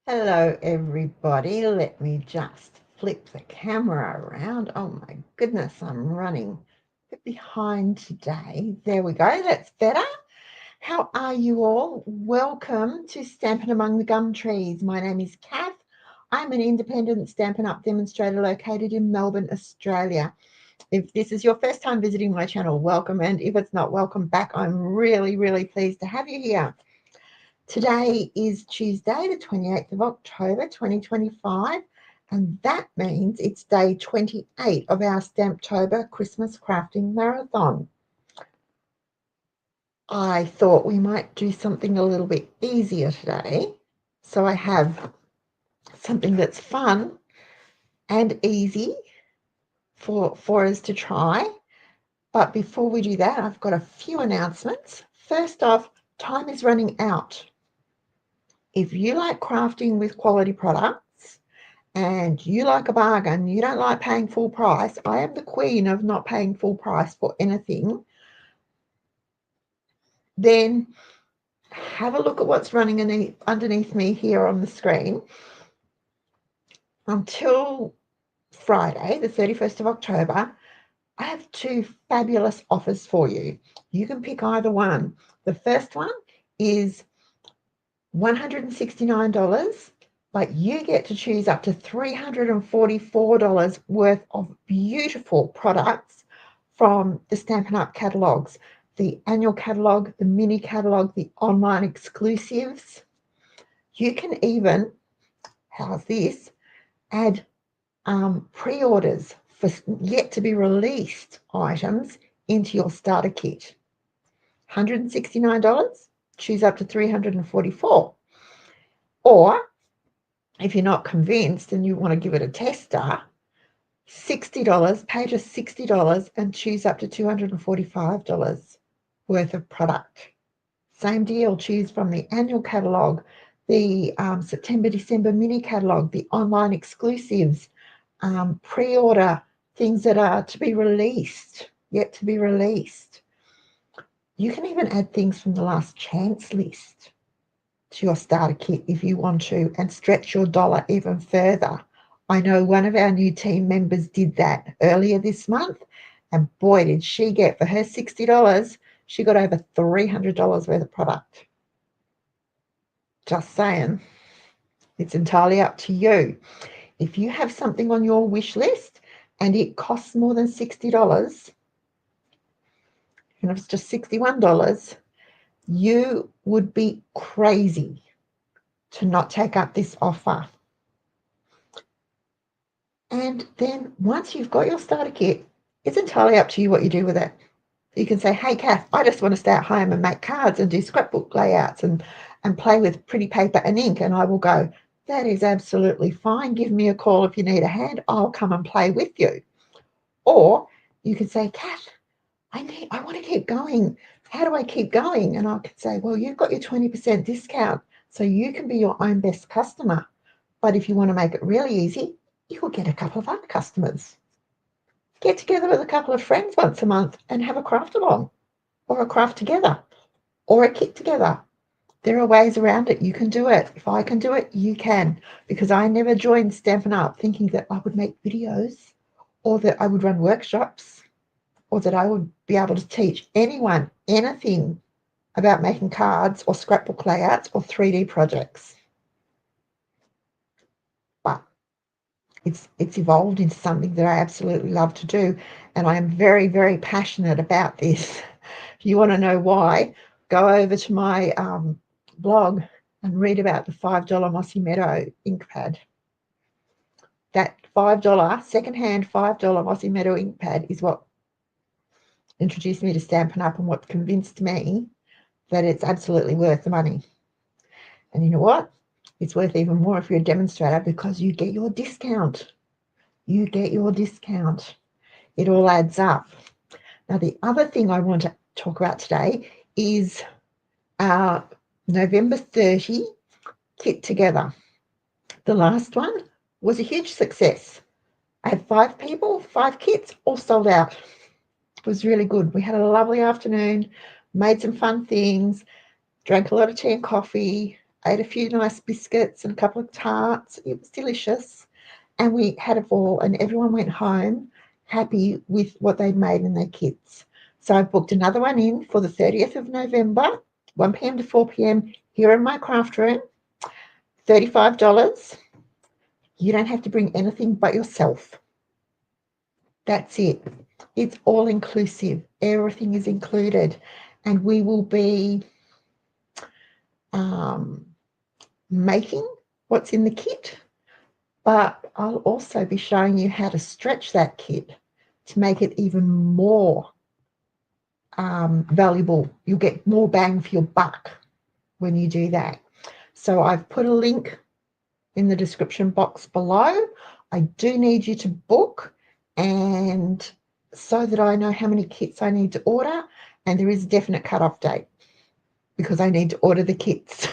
Hello everybody, let me just flip the camera around. Oh my goodness, I'm running a bit behind today. There we go, that's better. How are you all? Welcome to Stampin' Among the Gum Trees. My name is Kath. I'm an independent Stampin' Up demonstrator located in Melbourne, Australia. If this is your first time visiting my channel, welcome, and if it's not, welcome back. I'm really pleased to have you here. Today is Tuesday, the 28th of October, 2025, and that means it's day 28 of our Stamptober Christmas Crafting Marathon. I thought we might do something a little bit easier today, so I have something that's fun and easy for us to try. But before we do that, I've got a few announcements. First off, time is running out. If you like crafting with quality products and you like a bargain, you don't like paying full price, I am the queen of not paying full price for anything, then have a look at what's running underneath me here on the screen. Until Friday, the 31st of October, I have two fabulous offers for you. You can pick either one. The first one is $169, but you get to choose up to $344 worth of beautiful products from the Stampin' Up catalogues, the annual catalogue, the mini catalogue, the online exclusives. You can even, how's this, add pre-orders for yet to be released items into your starter kit. $169, choose up to $344. Or if you're not convinced and you want to give it a tester, $60, pay just $60 and choose up to $245 worth of product. Same deal, choose from the annual catalogue, the September-December mini catalogue, the online exclusives, pre-order things that are to be released, yet to be released. You can even add things from the last chance list to your starter kit if you want to and stretch your dollar even further. I know one of our new team members did that earlier this month, and boy, did she get, for her $60, she got over $300 worth of product. Just saying. It's entirely up to you. If you have something on your wish list and it costs more than $60, and if it's just $61, you would be crazy to not take up this offer. And then once you've got your starter kit, it's entirely up to you what you do with it. You can say, hey, Kath, I just want to stay at home and make cards and do scrapbook layouts and play with pretty paper and ink. And I will go, that is absolutely fine. Give me a call if you need a hand. I'll come and play with you. Or you can say, Kath, I want to keep going. How do I keep going? And I could say, well, you've got your 20% discount, so you can be your own best customer. But if you want to make it really easy, you will get a couple of other customers. Get together with a couple of friends once a month and have a craft along, or a craft together, or a kit together. There are ways around it. You can do it. If I can do it, you can. Because I never joined Stampin' Up thinking that I would make videos or that I would run workshops or that I would be able to teach anyone anything about making cards or scrapbook layouts or 3D projects. But it's evolved into something that I absolutely love to do, and I am very passionate about this. If you want to know why, go over to my blog and read about the $5 Mossy Meadow ink pad. That $5 secondhand $5 Mossy Meadow ink pad is what introduced me to Stampin' Up and what convinced me that it's absolutely worth the money. And you know what? It's worth even more if you're a demonstrator, because you get your discount. You get your discount. It all adds up. Now, the other thing I want to talk about today is our November 30 kit together. The last one was a huge success. I had 5 people, 5 kits, all sold out. It was really good. We had a lovely afternoon, made some fun things, drank a lot of tea and coffee, ate a few nice biscuits and a couple of tarts. It was delicious. And we had a ball, and everyone went home happy with what they'd made in their kits. So I've booked another one in for the 30th of November, 1 p.m. to 4 p.m. here in my craft room, $35. You don't have to bring anything but yourself. That's it. It's all inclusive. Everything is included. And we will be making what's in the kit, but I'll also be showing you how to stretch that kit to make it even more valuable. You'll get more bang for your buck when you do that. So I've put a link in the description box below. I do need you to book, and so that I know how many kits I need to order, and there is a definite cutoff date because I need to order the kits.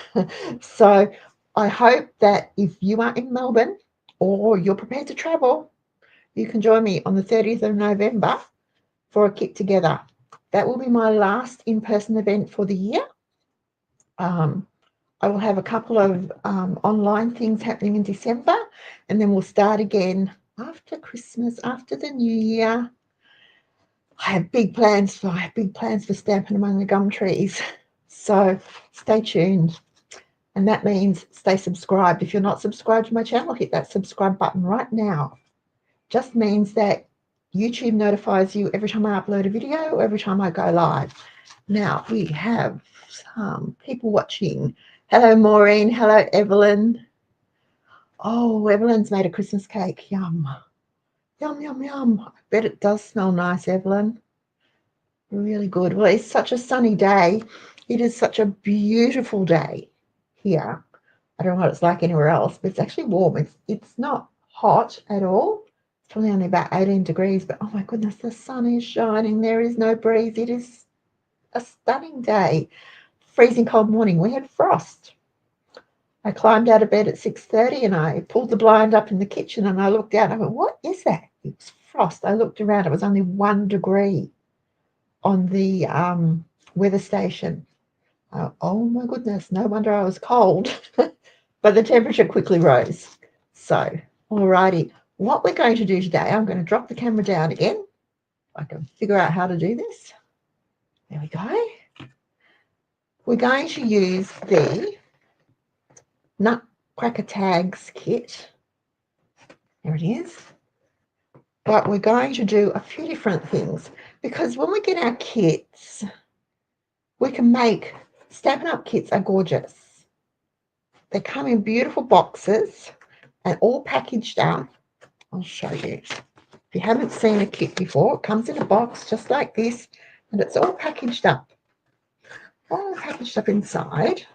So I hope that if you are in Melbourne or you're prepared to travel, you can join me on the 30th of November for a kit together. That will be my last in-person event for the year. I will have a couple of online things happening in December, and then we'll start again after Christmas, after the New Year. I have big plans for Stampin' Among the Gum Trees. So stay tuned. And that means stay subscribed. If you're not subscribed to my channel, hit that subscribe button right now. Just means that YouTube notifies you every time I upload a video, every time I go live. Now we have some people watching. Hello, Maureen. Hello, Evelyn. Oh, Evelyn's made a Christmas cake. Yum. Yum, yum, yum. I bet it does smell nice, Evelyn. Really good. Well, it's such a sunny day. It is such a beautiful day here. I don't know what it's like anywhere else, but it's actually warm. It's not hot at all. It's probably only about 18 degrees, but oh my goodness, the sun is shining. There is no breeze. It is a stunning day. Freezing cold morning. We had frost. I climbed out of bed at 6:30 and I pulled the blind up in the kitchen and I looked out and I went, what is that? It was frost. I looked around. It was only 1 degree on the weather station. Oh my goodness, no wonder I was cold. But the temperature quickly rose. So, alrighty. What we're going to do today, I'm going to drop the camera down again. I can figure out how to do this. There we go. We're going to use the Nutcracker Tags kit. There it is. But we're going to do a few different things, because when we get our kits, we can make Stampin' Up kits are gorgeous. They come in beautiful boxes and all packaged up. I'll show you. If you haven't seen a kit before, it comes in a box just like this, and it's all packaged up. All packaged up inside.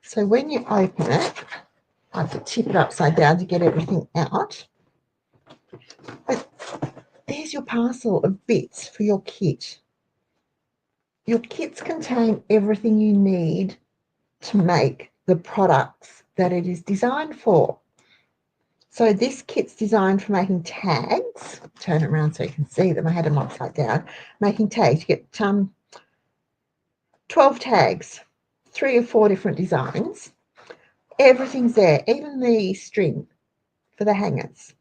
So when you open it, I have to tip it upside down to get everything out. But there's your parcel of bits for your kit. Your kits contain everything you need to make the products that it is designed for. So this kit's designed for making tags. Turn it around so you can see them. I had them upside down. Making tags. You get 12 tags, 3 or 4 different designs. Everything's there, even the string for the hangers.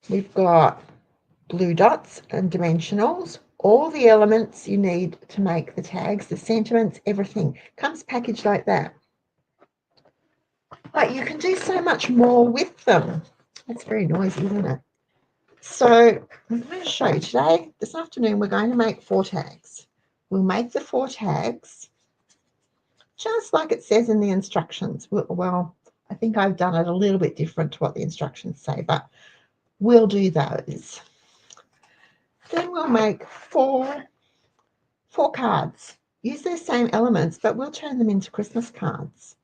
We've got blue dots and dimensionals, all the elements you need to make the tags, the sentiments, everything comes packaged like that. But you can do so much more with them. That's very noisy, isn't it? So I'm going to show you today, this afternoon, we're going to make 4 tags. We'll make the 4 tags just like it says in the instructions. Well, I think I've done it a little bit different to what the instructions say, but we'll do those. Then we'll make 4 cards. Use those same elements, but we'll turn them into Christmas cards.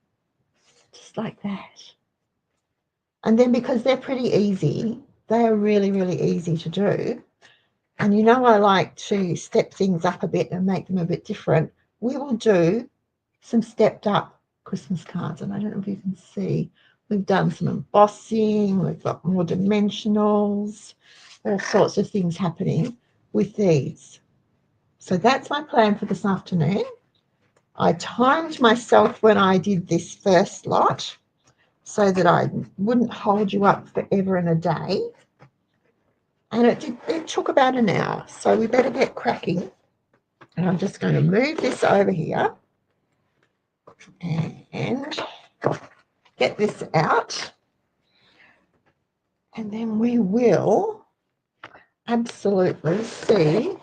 Just like that. And then because they're pretty easy, they are really, really easy to do. And you know I like to step things up a bit and make them a bit different. We will do some stepped up Christmas cards. And I don't know if you can see, we've done some embossing, we've got more dimensionals, all sorts of things happening with these. So that's my plan for this afternoon. I timed myself when I did this first lot so that I wouldn't hold you up forever and a day. And it took about an hour, so we better get cracking. And I'm just going to move this over here and get this out. And then we will absolutely see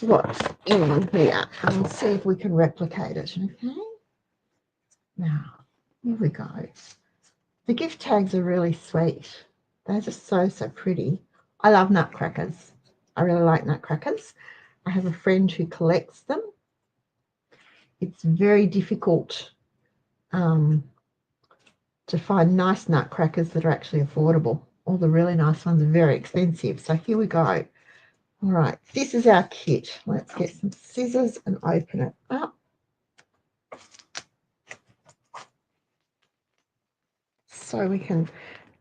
what's in here and see if we can replicate it. Okay. Now, here we go. The gift tags are really sweet. They're just so pretty. I love nutcrackers. I really like nutcrackers. I have a friend who collects them. It's very difficult to find nice nutcrackers that are actually affordable. All the really nice ones are very expensive. So here we go. All right, this is our kit. Let's get some scissors and open it up. So we can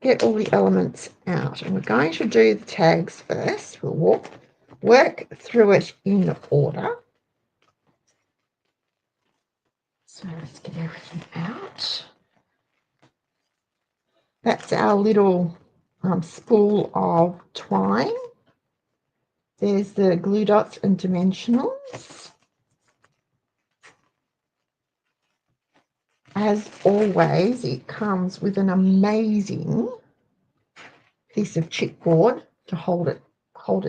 get all the elements out. And we're going to do the tags first. We'll work through it in order. So let's get everything out. That's our little spool of twine. There's the glue dots and dimensionals. As always, it comes with an amazing piece of chipboard to hold it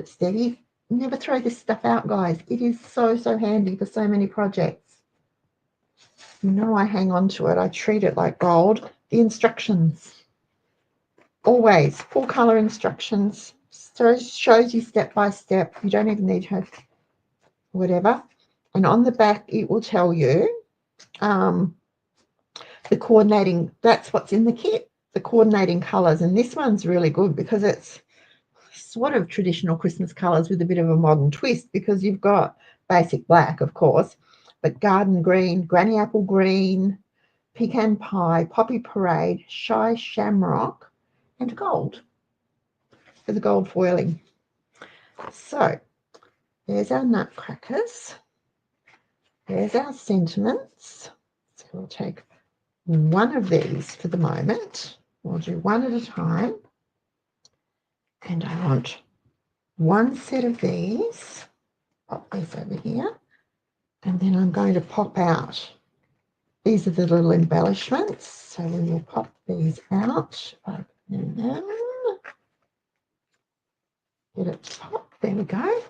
steady. Never throw this stuff out, guys. It is so handy for so many projects. You know, I hang on to it. I treat it like gold. The instructions. Always full color instructions. So it shows you step by step. You don't even need to whatever. And on the back, it will tell you the coordinating. That's what's in the kit. The coordinating colors. And this one's really good because it's sort of traditional Christmas colors with a bit of a modern twist, because you've got basic black, of course, but garden green, granny apple green, pecan pie, poppy parade, shy shamrock, and gold for the gold foiling. So there's our nutcrackers. There's our sentiments. So we'll take one of these for the moment. We'll do one at a time. And I want one set of these. Pop these over here. And then I'm going to pop out. These are the little embellishments. So we will pop these out. Open them. Get it popped. There we go.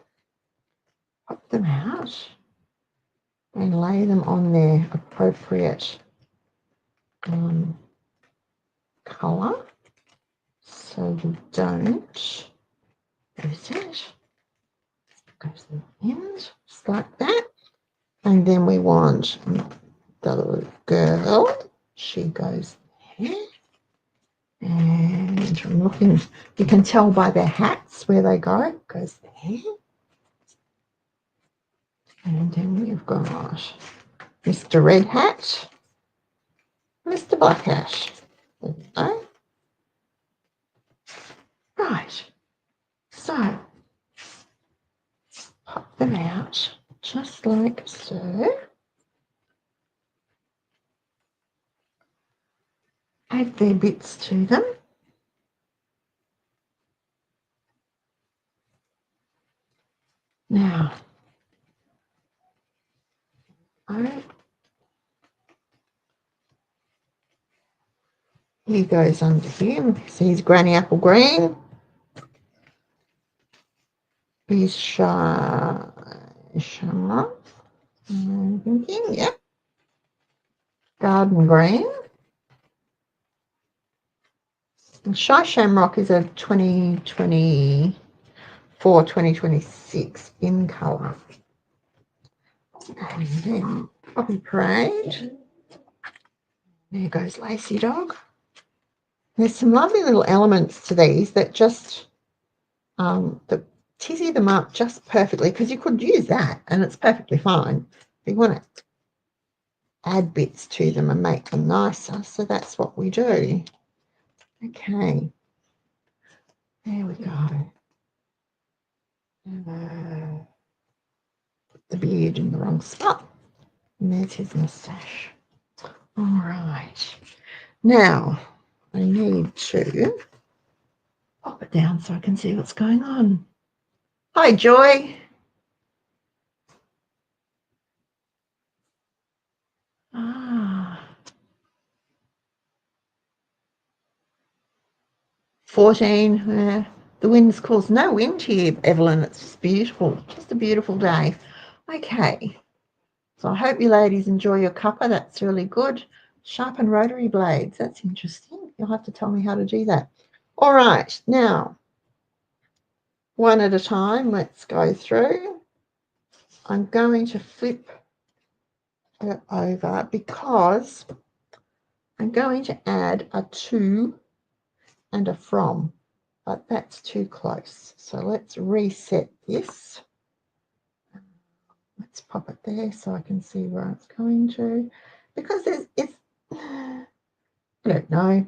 Pop them out. And lay them on their appropriate colour. So we don't lose it. Go to the end, just like that. And then we want the girl. She goes there. And I'm looking, you can tell by their hats where they go. Goes there. And then we've got Mr. Red Hat, Mr. Black Hat. There we go. Right. So pop them out just like so. Add their bits to them. Now, he goes under here. So he's granny apple green. He's shamrock. I'm thinking, yep. Garden green. And Shy Shamrock is a 2024-2026 in colour. And then Poppy Parade. There goes Lacy Dog. There's some lovely little elements to these that just that tizzy them up just perfectly, because you could use that and it's perfectly fine. If you want to add bits to them and make them nicer, so that's what we do. Okay, there we go. Put the beard in the wrong spot. And there's his moustache. All right. Now, I need to pop it down so I can see what's going on. Hi, Joy. Ah. 14. The wind's caused no wind here, Evelyn. It's just beautiful. Just a beautiful day. Okay. So I hope you ladies enjoy your cuppa. That's really good. Sharpen rotary blades. That's interesting. You'll have to tell me how to do that. All right. Now, one at a time, let's go through. I'm going to flip it over because I'm going to add a to and a from, but that's too close. So let's reset this. Let's pop it there so I can see where it's going to, because it's I don't know.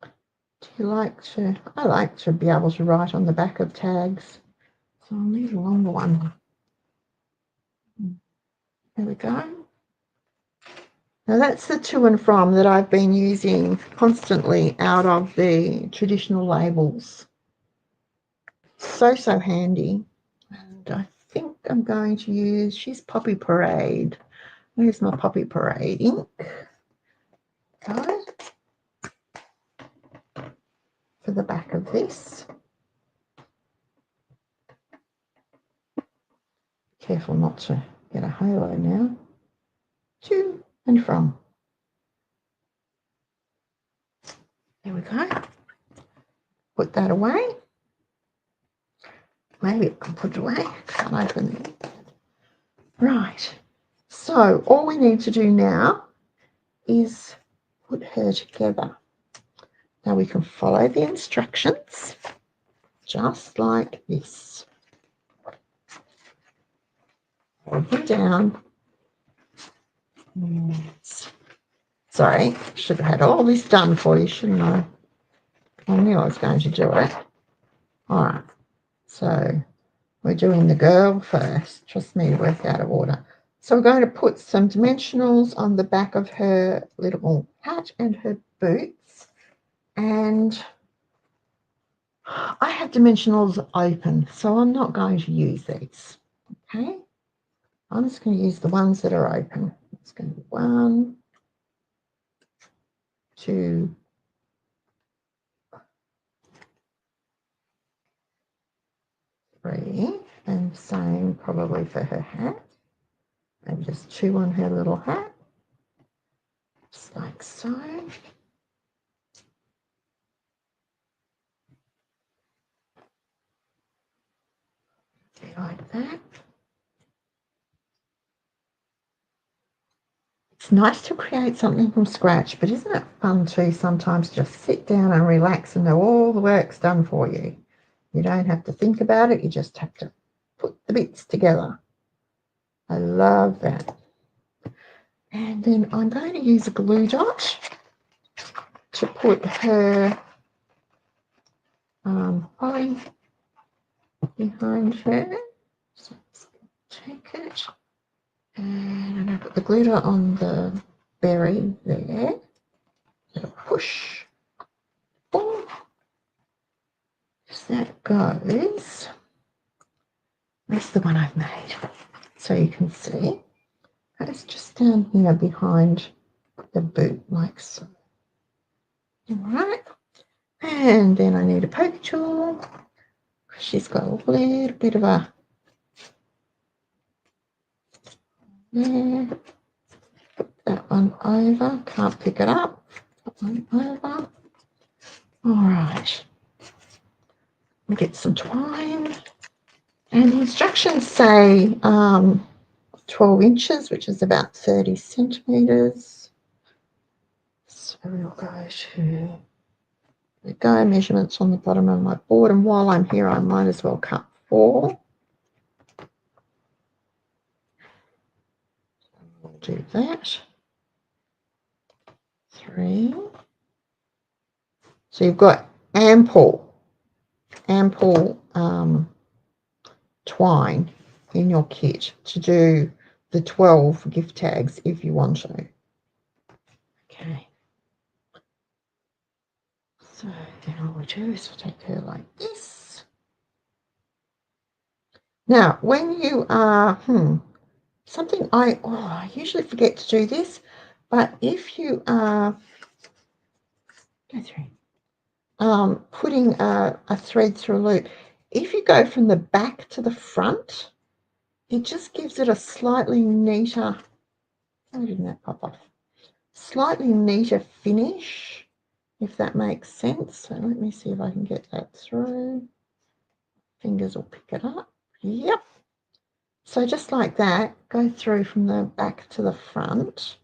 Do you like to? I like to be able to write on the back of tags, so I'll need a longer one. There we go. Now that's the to and from that I've been using constantly out of the traditional labels. So handy. And I think I'm going to use, she's Poppy Parade. Where's my Poppy Parade ink? Go. For the back of this. Careful not to get a halo now. To and from. There we go. Put that away. Maybe I can put it away. Can't open it. Right. So all we need to do now is put her together. Now we can follow the instructions just like this. Hold them down. Sorry, should have had all this done for you, shouldn't I? I knew I was going to do it. All right. So we're doing the girl first. Trust me to work out of order. So we're going to put some dimensionals on the back of her little hat and her boots. And I have dimensionals open, so I'm not going to use these. Okay. I'm just going to use the ones that are open. It's going to be 1, 2, 3, and same probably for her hat. And just 2 on her little hat, just like so. Like that. It's nice to create something from scratch, but isn't it fun to sometimes just sit down and relax and know all the work's done for you? You don't have to think about it, you just have to put the bits together. I love that. And then I'm going to use a glue dot to put her holly behind her. So let's take it. And I'm going to put the glue dot on the berry there. Push. Boom. As that goes, that's the one I've made. So you can see it's just down here behind the boot, like so. All right. And then I need a poke tool. She's got a little bit of a there. Put that one over. Can't pick it up. That one over. All right. Get some twine. And the instructions say 12 inches, which is about 30 centimetres. So we'll go to the go measurements on the bottom of my board. And while I'm here, I might as well cut 4. We'll do that. 3. So you've got ample twine in your kit to do the 12 gift tags if you want to. Okay. So then all we do is we'll take her like this. Now, when you are, something I usually forget to do this, but if you are, go through, putting a thread through a loop, if you go from the back to the front, it just gives it a slightly neater, how didn't that pop off? Slightly neater finish, if that makes sense. So let me see if I can get that through. Fingers will pick it up. Yep. So just like that, go through from the back to the front,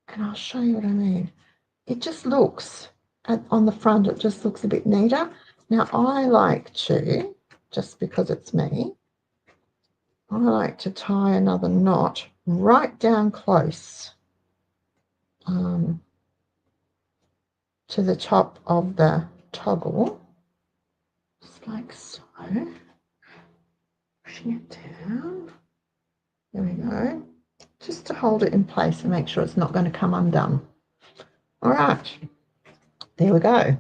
and I'll show you what I mean. It just looks, on the front, it just looks a bit neater. Now I like to, just because it's me, I like to tie another knot right down close to the top of the toggle, just like so. Pushing it down. There we go. Just to hold it in place and make sure it's not going to come undone. All right. There we go.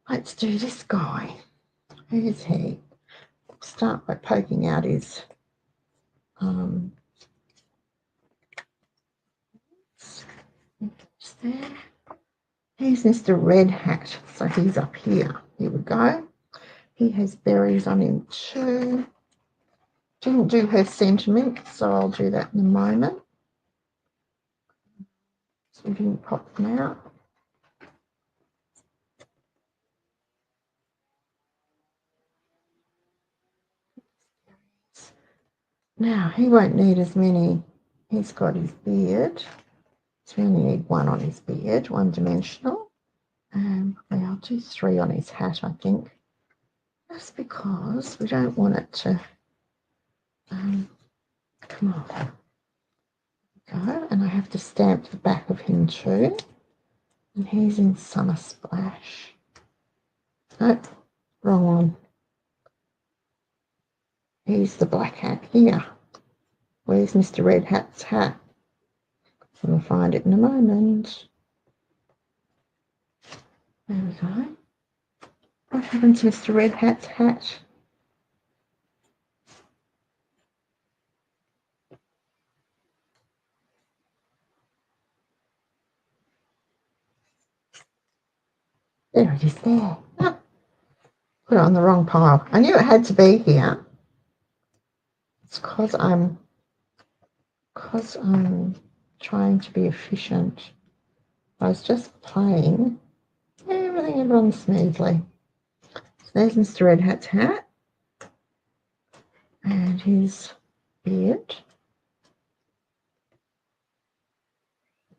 Let's do this guy. Who's he? We'll start by poking out his there. Here's Mr. Red Hat. So he's up here. Here we go. He has berries on him too. Didn't do her sentiment, so I'll do that in a moment. So we didn't pop them out. Now, he won't need as many. He's got his beard. So we only need one on his beard, one dimensional. And I'll do 3 on his hat, I think. That's because we don't want it to come off. Go, and I have to stamp the back of him too. And he's in Summer Splash. Nope, wrong one. He's the black hat here. Where's Mr. Red Hat's hat? We'll find it in a moment. There we go. What happened to Mr. Red Hat's hat? There it is there. Ah, put it on the wrong pile. I knew it had to be here. It's because I'm trying to be efficient. I was just playing. Everything runs smoothly. So there's Mr. Red Hat's hat and his beard.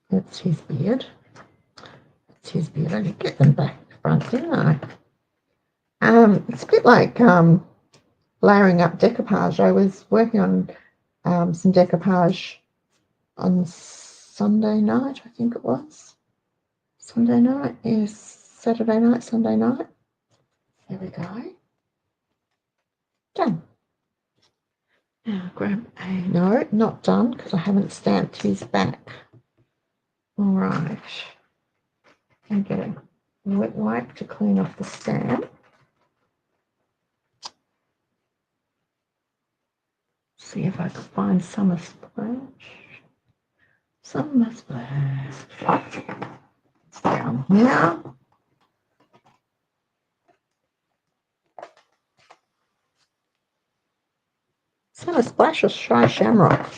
That's his beard. That's his beard. I did get them back front, didn't I? It's a bit like layering up decoupage. I was working on some decoupage on Sunday night, I think it was. Sunday night, yes, Saturday night, Sunday night. There we go. Done. Now grab a, no, not done because I haven't stamped his back. All right. And get a wet wipe to clean off the stamp. See if I can find Summer Splash. Summer Splash. It's down here. Summer Splash or Shy Shamrock?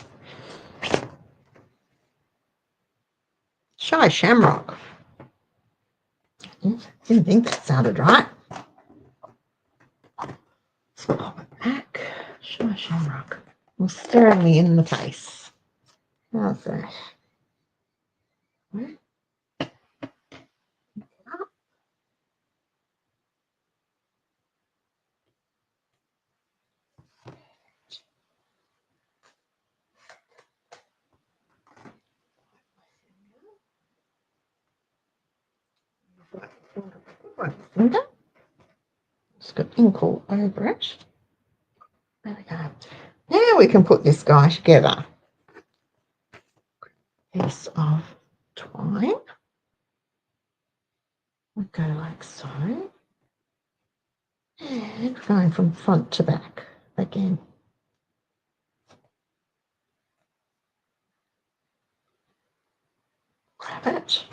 Shy Shamrock. Didn't think that sounded right. Let's pop it back. Shy Shamrock. Well, staring me in the face. How's that? It's got ink all over it. There we go. Now we can put this guy together. Piece of twine. We go like so. And going from front to back again. Grab it.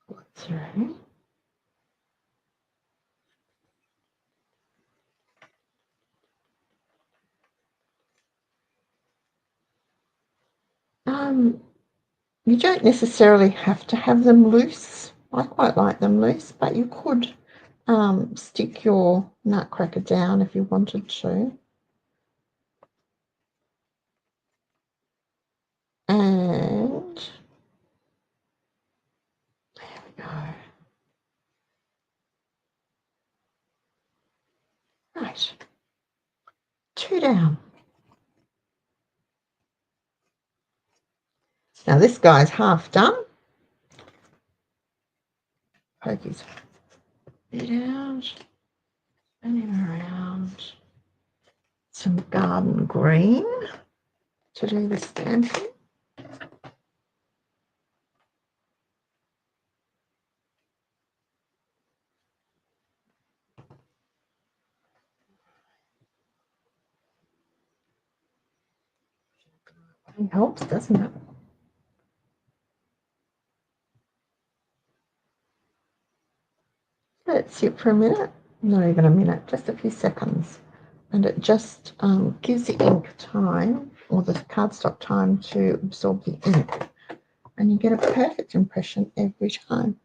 Pull it through. You don't necessarily have to have them loose. I quite like them loose, but you could stick your nutcracker down if you wanted to. And there we go. Right. 2 down. Now this guy's half done. Poke his bit out. Spin him around. Some garden green to do the stamping. It helps, doesn't it? Let it sit for a minute, not even a minute, just a few seconds. And it just gives the ink time, or the cardstock time, to absorb the ink. And you get a perfect impression every time.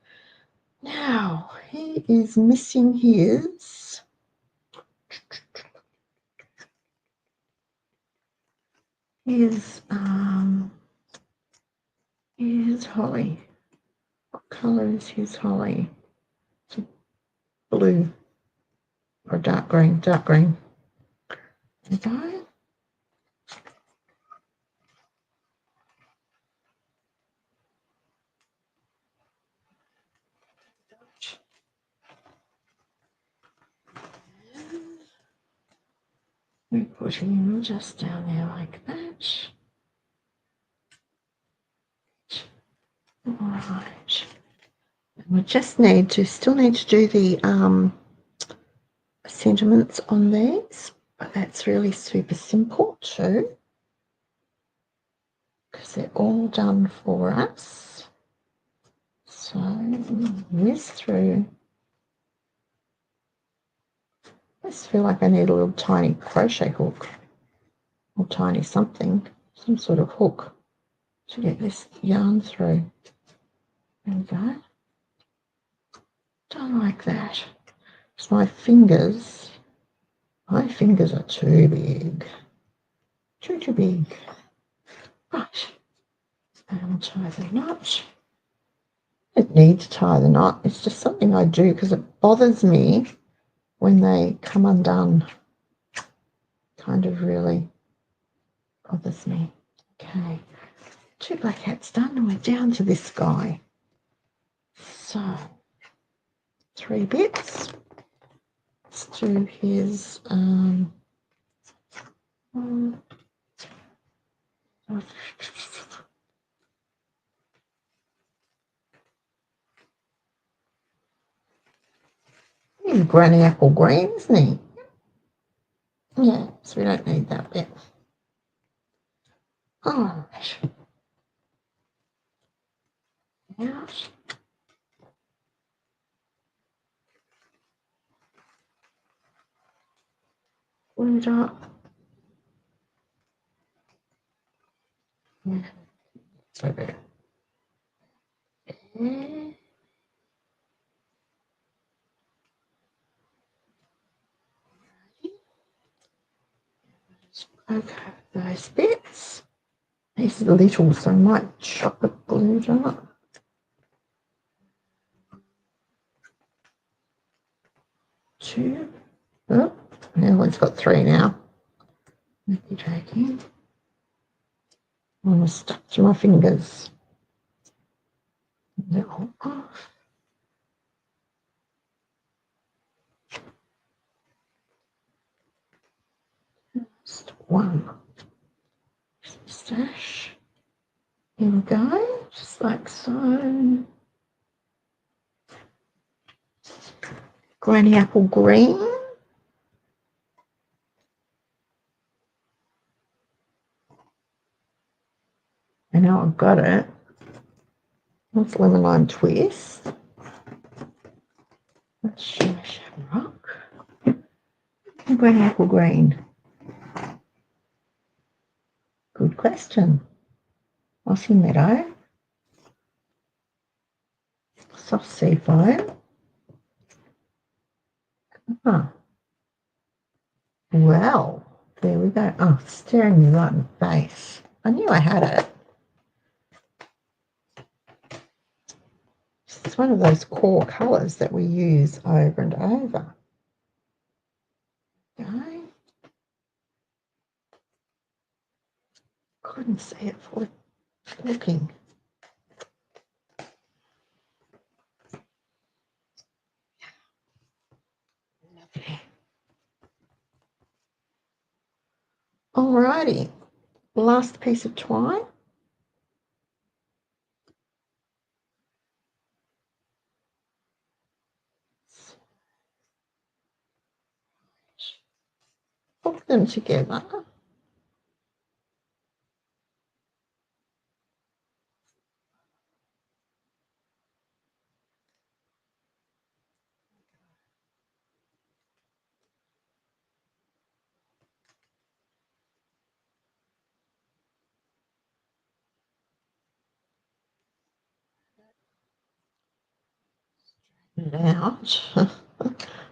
Now, he is missing his holly. What colour is his holly? It's blue or dark green, dark green. There we go. We put him just down there like that. All right. And we just still need to do the sentiments on these, but that's really super simple too, because they're all done for us. So whiz through. I just feel like I need a little tiny crochet hook or tiny something, some sort of hook to get this yarn through. There we go. Done like that. So my fingers are too big. Too big. Right. And we'll tie the knot. I don't need to tie the knot. It's just something I do because it bothers me when they come undone. Kind of really bothers me. Okay. 2 black hats done, and we're down to this guy. So 3 bits. Let's do his he's granny apple green, isn't he? Yeah, so we don't need that bit. All right. Out. Glued up. Yeah. So there. Okay. Okay, those bits. These are little, so I might chop it glued up. Two. Oh, now it's got 3 now. Maybe taking. I'm stuck to my fingers. They're all off. Just 1. Here we go, just like so. Granny apple green. I know I've got it. That's lemon lime twist. That's sugar shamrock. And granny apple green. Good question. Mossy meadow. Soft sea foam. Huh. Well, there we go. Oh, staring me right in the face. I knew I had it. It's one of those core colours that we use over and over. Okay. Couldn't see it for looking. Lovely. Alrighty. Last piece of twine. Hook them together. Straighten it out.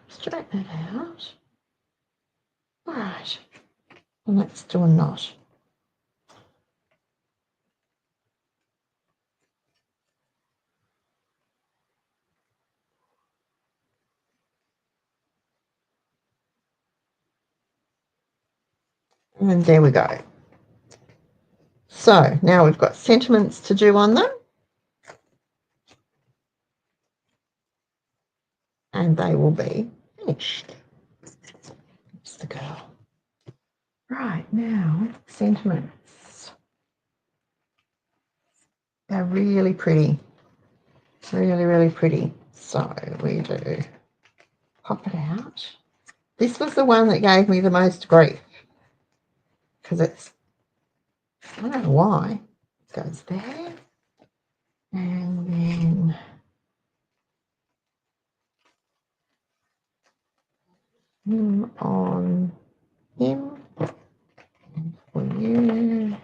Straighten it out. Right. And let's do a knot. And there we go. So now we've got sentiments to do on them. And they will be finished. That's the girl. Right, now sentiments. They're really pretty. Really, really pretty. So we do pop it out. This was the one that gave me the most grief because it's, I don't know why, it goes there and then him on him and for you.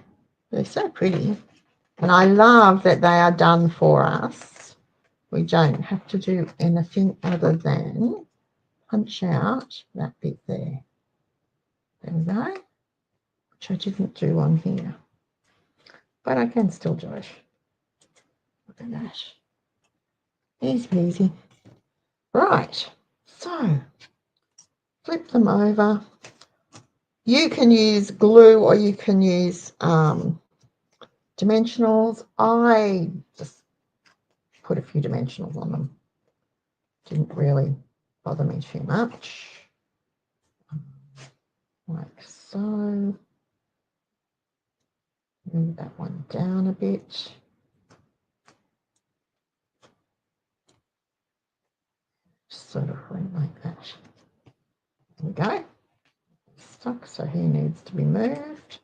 They're so pretty, and I love that they are done for us. We don't have to do anything other than punch out that bit there. There we go, which I didn't do on here, but I can still do it. Look at that. Easy peasy. Right, so flip them over. You can use glue or you can use dimensionals. I just put a few dimensionals on them. Didn't really bother me too much. Like so. Move that one down a bit. Just sort of like that. There we go. Stuck, so he needs to be moved.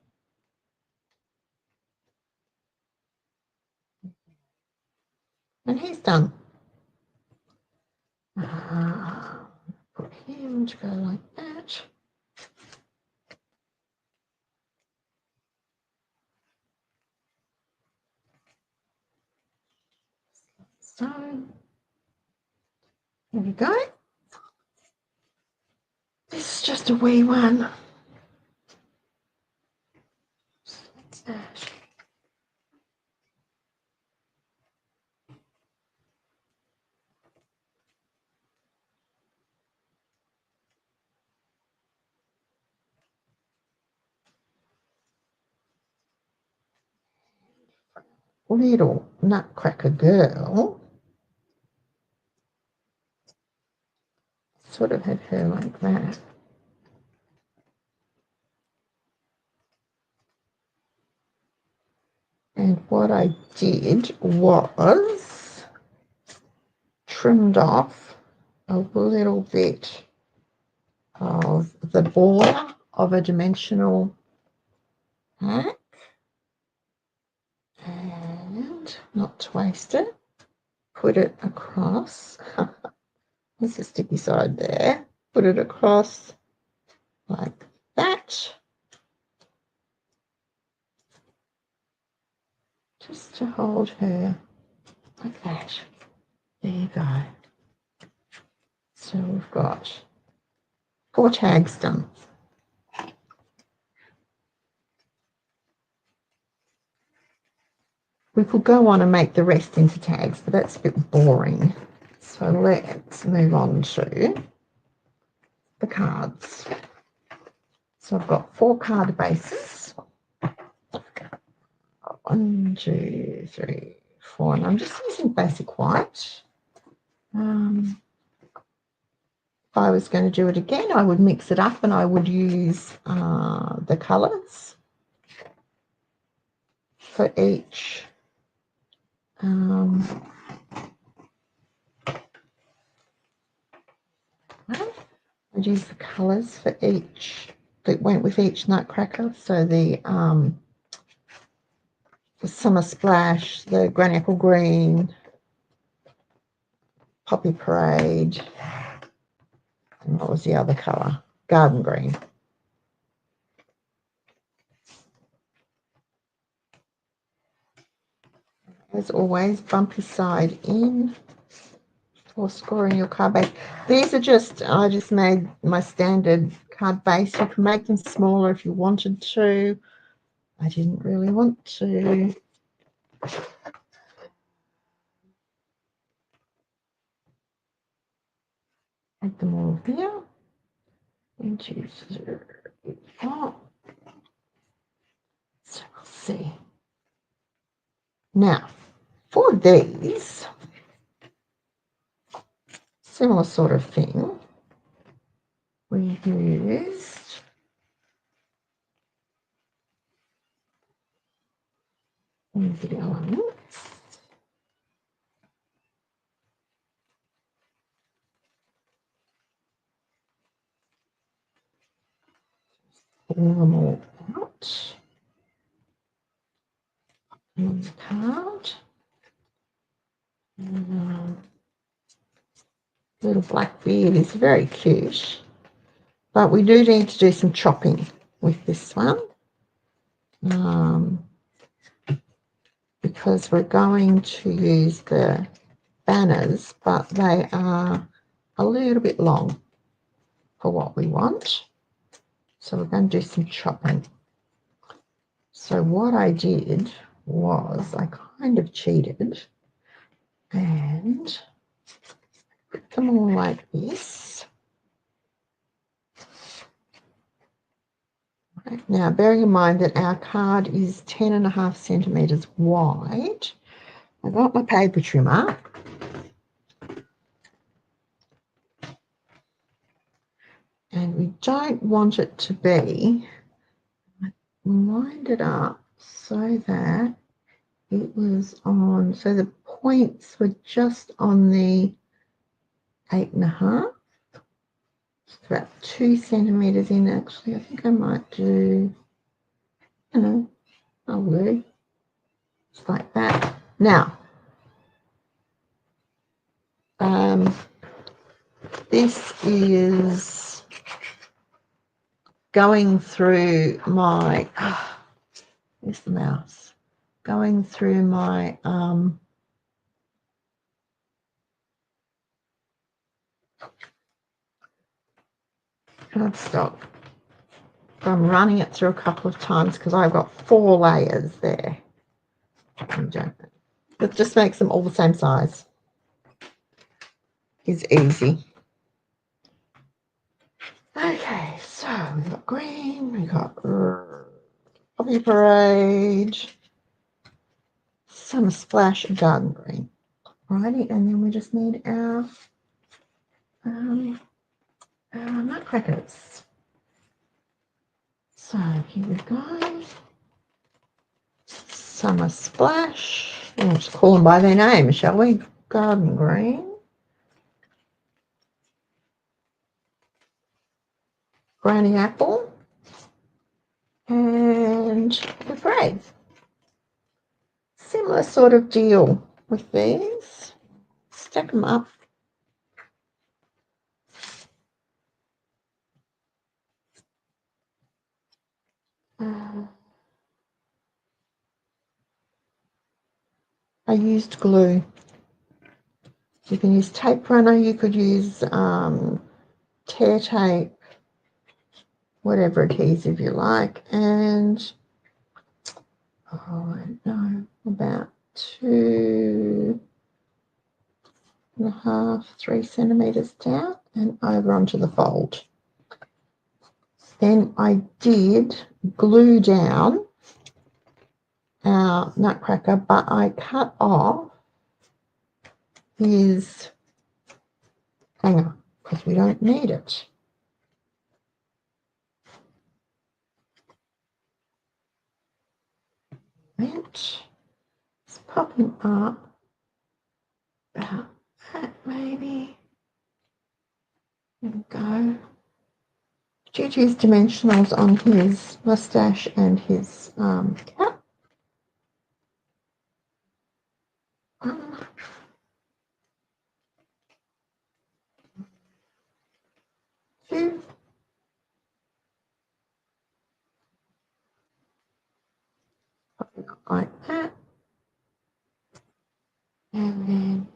And he's done. Put him to go like that. So, there we go. This is just a wee one. What's that? Little Nutcracker girl. Sort of had her like that. And what I did was trimmed off a little bit of the border of a dimensional pack, and not to waste it, put it across. There's a sticky side there. Put it across like that, just to hold her like that. There you go. So we've got 4 tags done. We could go on and make the rest into tags, but that's a bit boring. So let's move on to the cards. So I've got 4 card bases. 1, 2, 3, 4, and I'm just using basic white. If I was going to do it again, I would mix it up and I would use the colours for each I'd use the colours for each that went with each nutcracker. So the Summer Splash, the Granny Apple Green, Poppy Parade, and what was the other colour? Garden Green. As always, bumpy side in for scoring your card base. These are just, I just made my standard card base. You can make them smaller if you wanted to. I didn't really want to. Add them all here. 1, 2, 3, 4. So we'll see. Now, for these, similar sort of thing, we used the elements. Pull them all out on the card. Little black beard is very cute, but we do need to do some chopping with this one, because we're going to use the banners, but they are a little bit long for what we want. So we're going to do some chopping. So what I did was I kind of cheated and put them all like this. Right. Now, bearing in mind that our card is 10.5 centimetres wide, I got my paper trimmer. And we don't want it to be, I lined it up so that it was on, so the points were just on the 8.5. It's about 2 centimetres in actually. I think I might do, I'll do just like that. Now, this is going through my, where's the mouse? Going through my cardstock. I'm running it through a couple of times because I've got 4 layers there. It just makes them all the same size. It's easy. Okay, so we've got green, we've got Poppy Parade, Summer Splash, and Garden Green. Alrighty, and then we just need our nutcrackers. So here we go. Summer Splash. We'll just call them by their name, shall we? Garden Green. Granny Apple. And the Brave. Similar sort of deal with these. Stack them up. I used glue. You can use tape runner, you could use tear tape, whatever adhesive you like, and I don't know, about 2.5, 3 centimetres down and over onto the fold. Then I did glue down our nutcracker, but I cut off his hanger because we don't need it. It's popping up about that maybe. There we go. Did use dimensionals on his mustache and his cap. Two. Like that. And then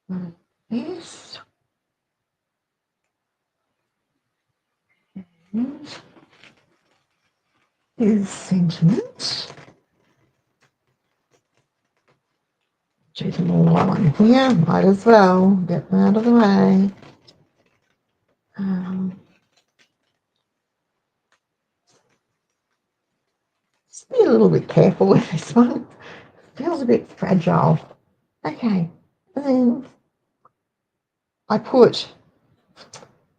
like this. And his sentiment. Do them all on here. Might as well get them out of the way. Just be a little bit careful with this one. It feels a bit fragile. Okay, and then I put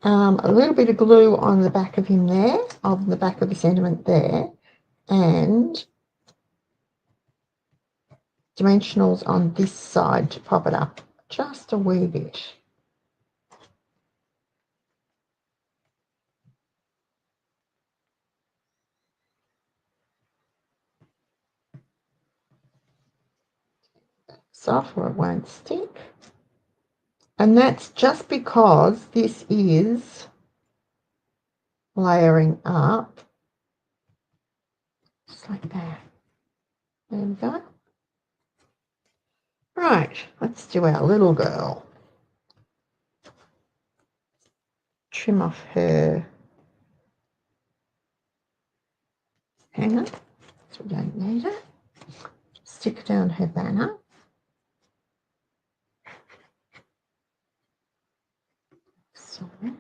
a little bit of glue on the back of him there, on the back of the sentiment there, and dimensionals on this side to pop it up just a wee bit. Soft or it won't stick. And that's just because this is layering up, just like that. There we go. Right, let's do our little girl. Trim off her hanger, so we don't need it. Stick down her banner. So, and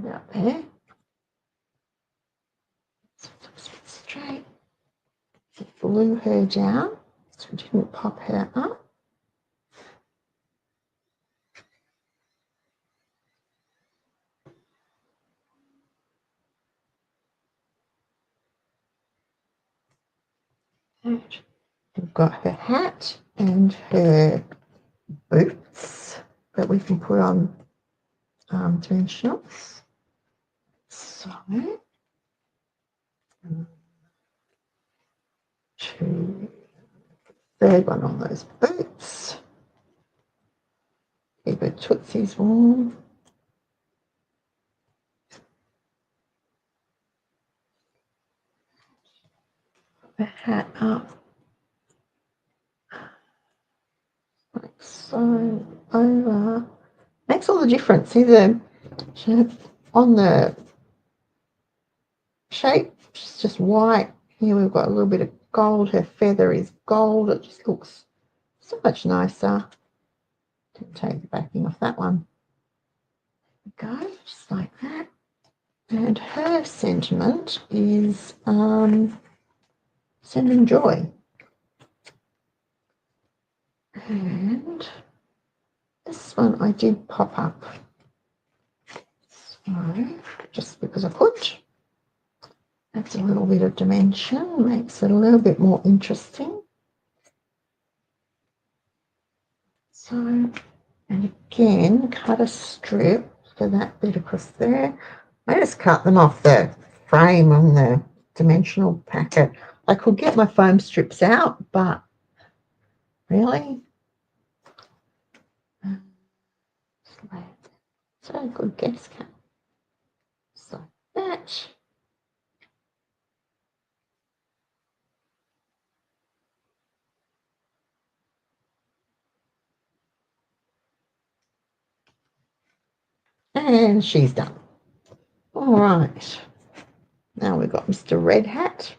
about there. Straight. Glue her down so we didn't pop her up. We've got her hat and her boots that we can put on dimensionals. So, third one on those boots. Keep her tootsies warm. Put the hat up. Like so, over. Makes all the difference. See on the shape, it's just white. Here we've got a little bit of gold. Her feather is gold. It just looks so much nicer. Didn't take the backing off that one. There we go, just like that. And her sentiment is sending joy. And this one I did pop up. So, just because I could. Adds a little bit of dimension, makes it a little bit more interesting. So, and again, cut a strip for that bit across there. I just cut them off the frame on the dimensional packet. I could get my foam strips out, but really, so a good guess cut. So that. And she's done. All right. Now we've got Mr. Red Hat.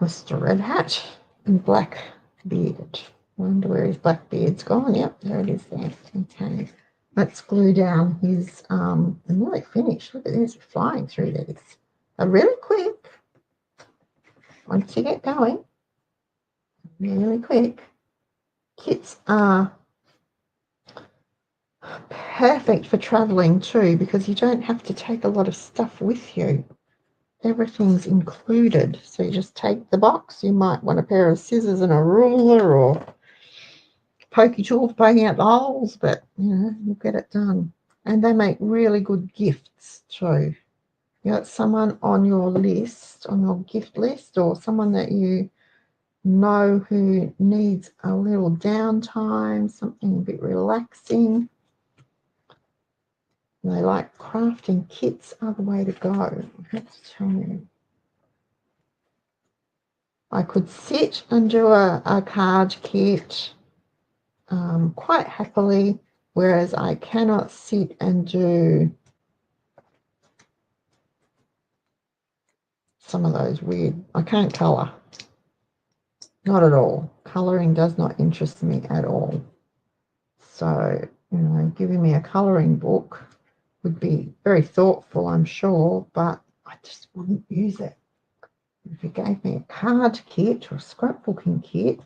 Mr. Red Hat and Black Beard. Wonder where his black beard's gone. Yep, there it is there. Okay. Let's glue down his I'm nearly finished. Look at this, flying through these. They're really quick. Once you get going, really quick. Kits are perfect for traveling too, because you don't have to take a lot of stuff with you. Everything's included. So you just take the box. You might want a pair of scissors and a ruler or pokey tool for poking out the holes, but you'll get it done. And they make really good gifts too. You got someone on your list, on your gift list, or someone that you know who needs a little downtime, something a bit relaxing. They like crafting kits are the way to go. I have to tell you. I could sit and do a card kit quite happily, whereas I cannot sit and do some of those weird. I can't colour. Not at all. Colouring does not interest me at all. So, giving me a colouring book would be very thoughtful, I'm sure, but I just wouldn't use it. If you gave me a card kit or a scrapbooking kit,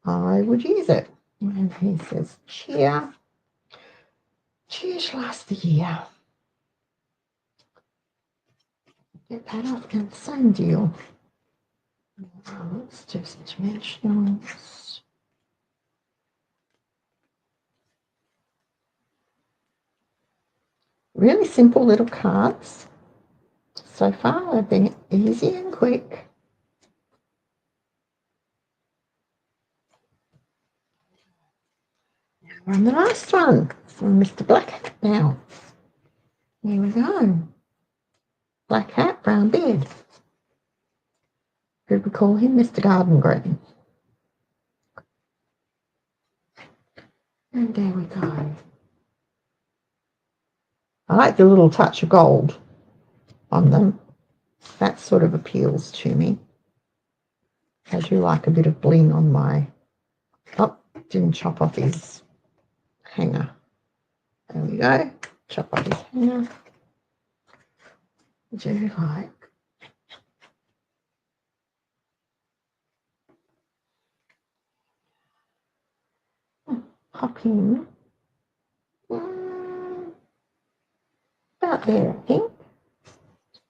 I would use it. And he says, cheer. Cheers last the year. Get that off and same deal. Let's do some dimensionals. Really simple little cards. So far, they've been easy and quick. Now we're on the last one from Mr. Black Hat now. Here we go. Black hat, brown beard. Could we call him Mr. Garden Green? And there we go. I like the little touch of gold on them. That sort of appeals to me. I do like a bit of bling on my... Oh, didn't chop off his hanger. There we go. Chop off his hanger. I do like... Pop him about there, I think.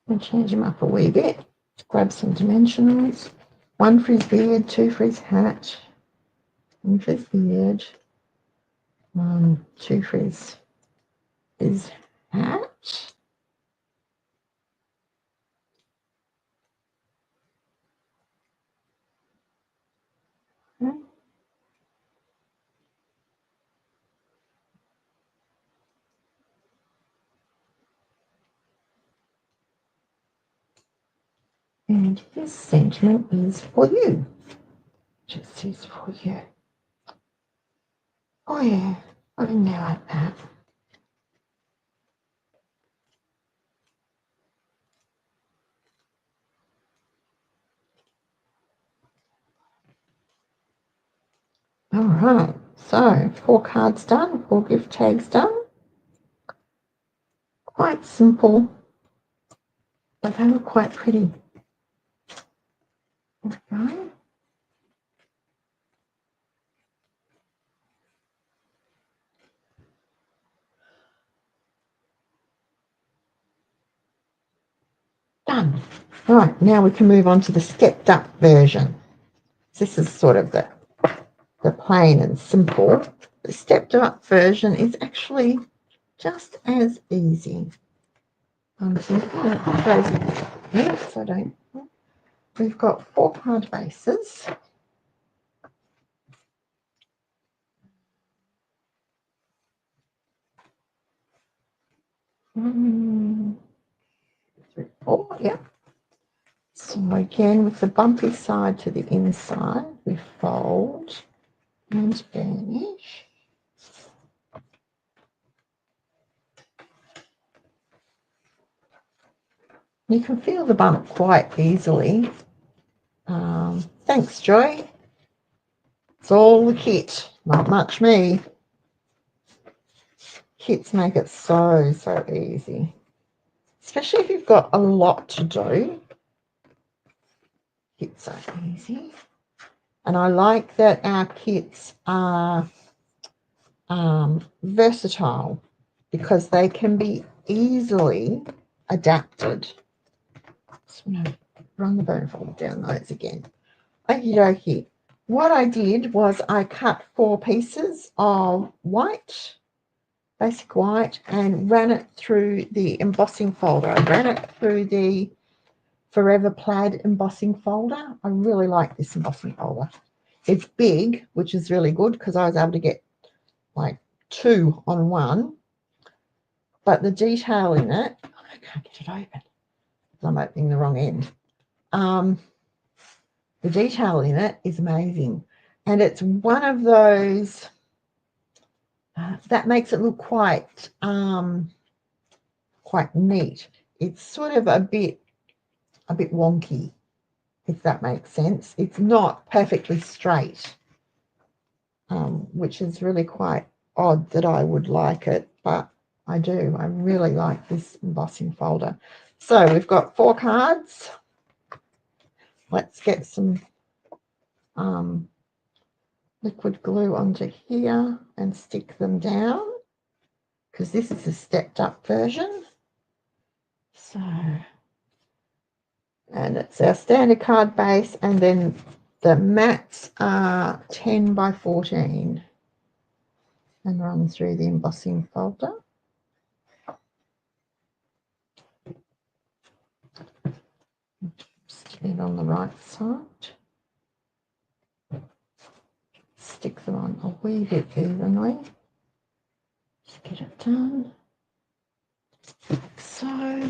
And change him up a wee bit. Grab some dimensionals. 1 for his beard, 2 for his hat, 1 for his beard, 2 for his hat. Okay. And this sentiment is for you. Just says for you. Oh yeah, I didn't know like that. All right, so 4 cards done, 4 gift tags done. Quite simple, but they were quite pretty. Okay. done. Right, now we can move on to the stepped up version. This is sort of the plain and simple. The stepped up version is actually just as easy. I'm thinking so I don't. We've got 4 card bases. One, 3, 4, yeah. So again, with the bumpy side to the inside, we fold and burnish. You can feel the bump quite easily. Thanks, Joy. It's all the kit, not much me. Kits make it so easy, especially if you've got a lot to do. Kits are easy. And I like that our kits are versatile because they can be easily adapted. Just want to run the bone fold down those again. Okie dokie. What I did was I cut 4 pieces of white, basic white, and ran it through the embossing folder. I ran it through the Forever Plaid embossing folder. I really like this embossing folder. It's big, which is really good because I was able to get like 2 on one. But the detail in it, I can't get it open. I'm opening the wrong end. The detail in it is amazing. And it's one of those that makes it look quite neat. It's sort of a bit wonky, if that makes sense. It's not perfectly straight, which is really quite odd that I would like it, but I do. I really like this embossing folder. So we've got 4 cards. Let's get some liquid glue onto here and stick them down because this is a stepped up version. So, and it's our standard card base, and then the mats are 10 by 14 and run through the embossing folder. Stick it on the right side. Stick them on a wee bit evenly. Just get it done. Like so.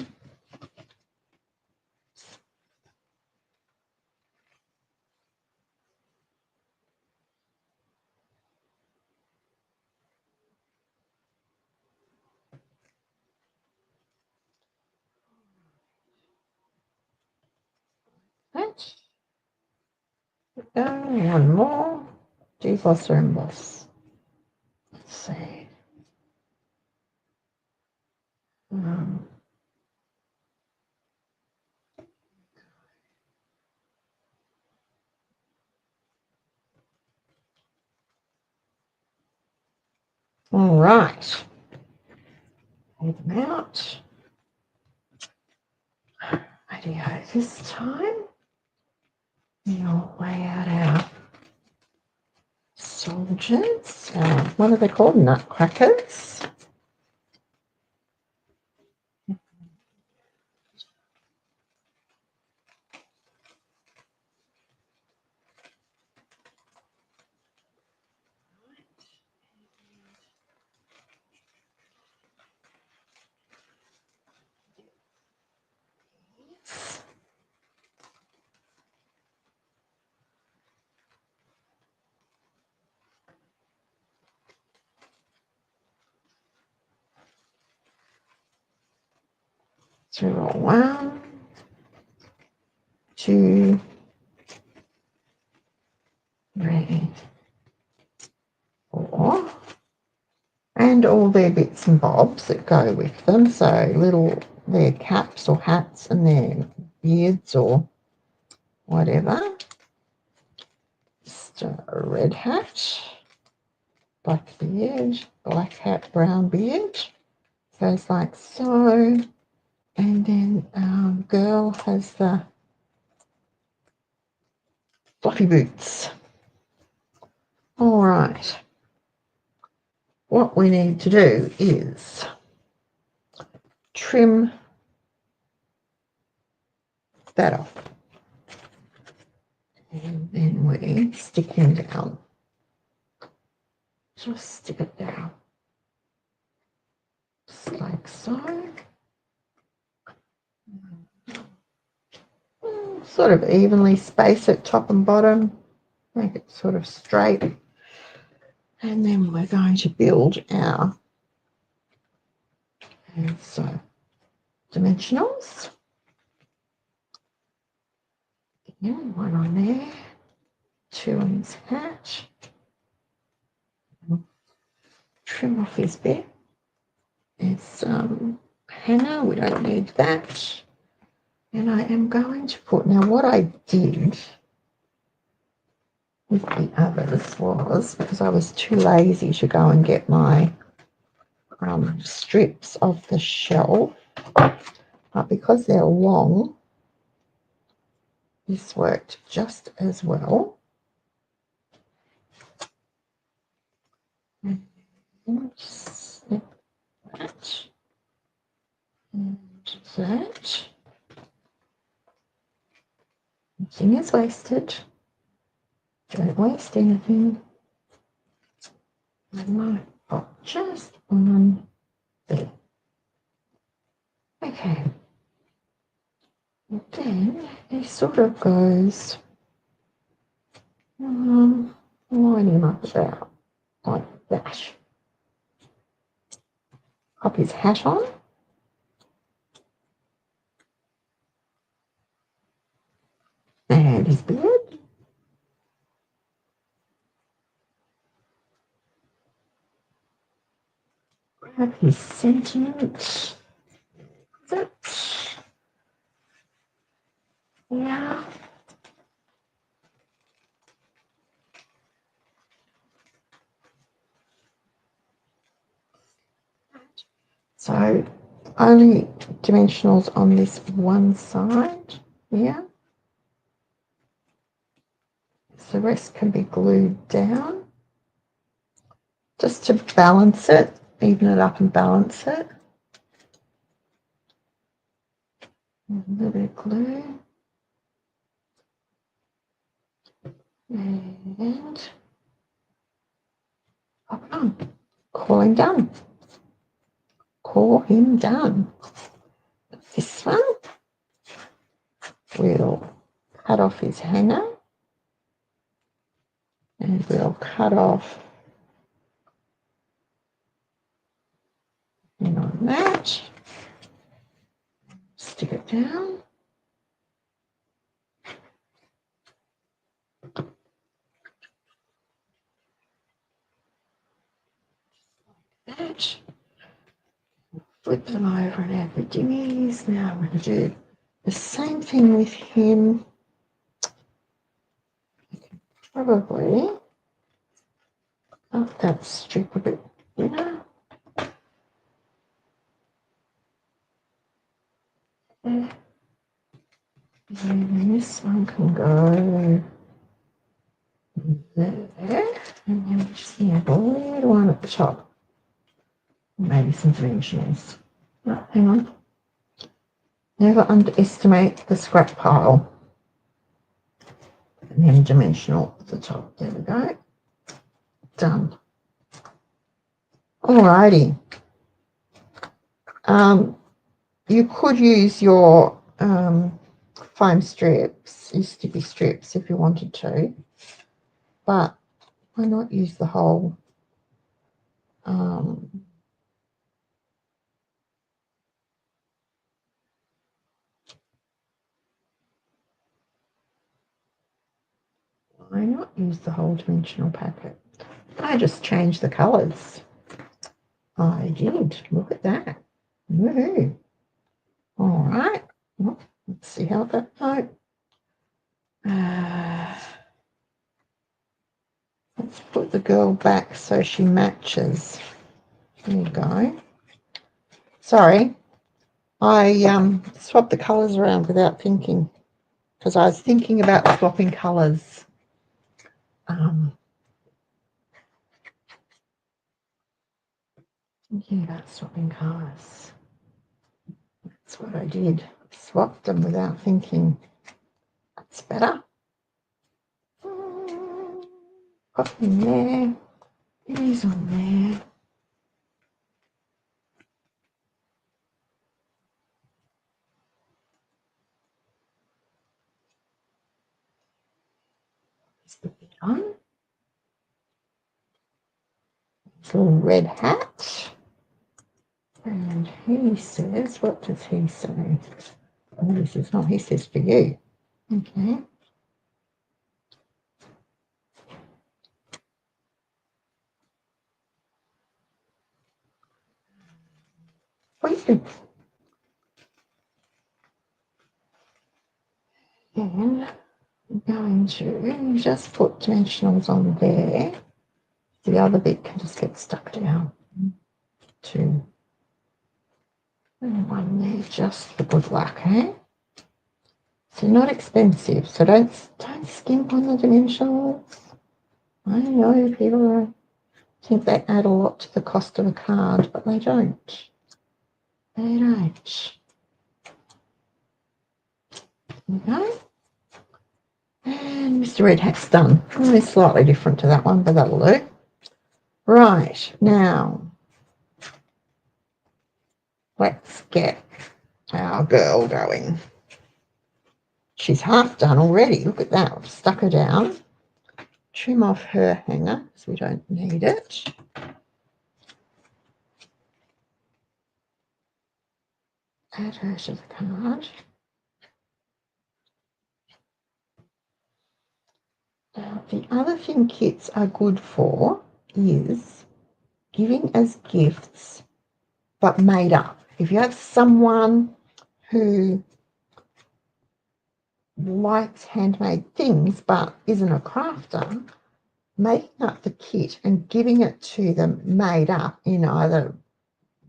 That. One more. Deboss or emboss. Let's see. All right. Pull them out. Radio this time. We'll lay out our soldiers. What are they called? Nutcrackers. So roll 1, 2, 3, 4, and all their bits and bobs that go with them. So their caps or hats and their beards or whatever. Just a red hat, black beard, black hat, brown beard. Goes like so. And then girl has the fluffy boots. All right. What we need to do is trim that off. And then we stick him down. Just stick it down. Just like so. Sort of evenly space it top and bottom. Make it sort of straight. And then we're going to build our dimensionals. Again, one on there, two on his hat. Trim off his bit. It's henna, we don't need that. And I am going to put, now what I did with the others was, because I was too lazy to go and get my strips off the shelf, but because they're long, this worked just as well. And snip that and that. Nothing is wasted. Don't waste anything. I might pop just on there. Okay. And then it sort of goes line him up about like that. Pop his hat on. And his beard. Grab his sentiment. That. Yeah. So only dimensionals on this one side here. So the rest can be glued down just to balance it, even it up and balance it. A little bit of glue. And pop it on. Call him done. Call him done. This one, we'll cut off his hanger. And we'll cut off and on that. Stick it down. Like that. Flip them over and add the dingies. Now I'm going to do the same thing with him. Probably cut that strip a bit thinner. There. And this one can go there. And then we just need a little one at the top. Maybe some dimensionals. Oh, hang on. Never underestimate the scrap pile. And then dimensional at the top. There we go. Done. Alrighty. You could use your foam strips, your sticky strips, if you wanted to, but why not use the whole dimensional packet? I just changed the colours. I did. Look at that. Woohoo. All right. Well, let's see how that goes. Let's put the girl back so she matches. There you go. Sorry. I swapped the colours around without thinking because I was thinking about swapping colours. Thinking about swapping colours. That's what I did. Swapped them without thinking. That's better. Got in there. It is on there. Is the bit on? Little red hat. And he says, what does he say? Oh, this is not, he says for you. Okay. And I'm going to just put dimensionals on there. The other bit can just get stuck down. 2 and 1 there just for good luck, eh? So not expensive. So don't skimp on the dimensionals. I know people think they add a lot to the cost of a card, but they don't. They don't. There we go. And Mr. Red Hat's done. It's slightly different to that one, but that'll do. Right, now let's get our girl going. She's half done already. Look at that. I've stuck her down. Trim off her hanger because we don't need it. Add her to the card. Now, the other thing kits are good for is giving as gifts, but made up. If you have someone who likes handmade things but isn't a crafter, making up the kit and giving it to them made up in either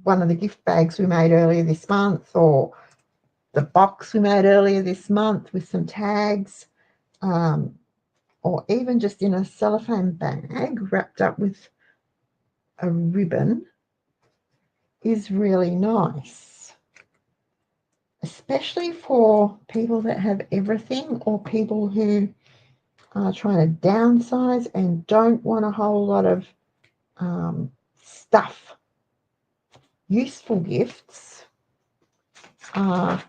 one of the gift bags we made earlier this month or the box we made earlier this month with some tags, or even just in a cellophane bag wrapped up with a ribbon is really nice, especially for people that have everything or people who are trying to downsize and don't want a whole lot of stuff. Useful gifts are,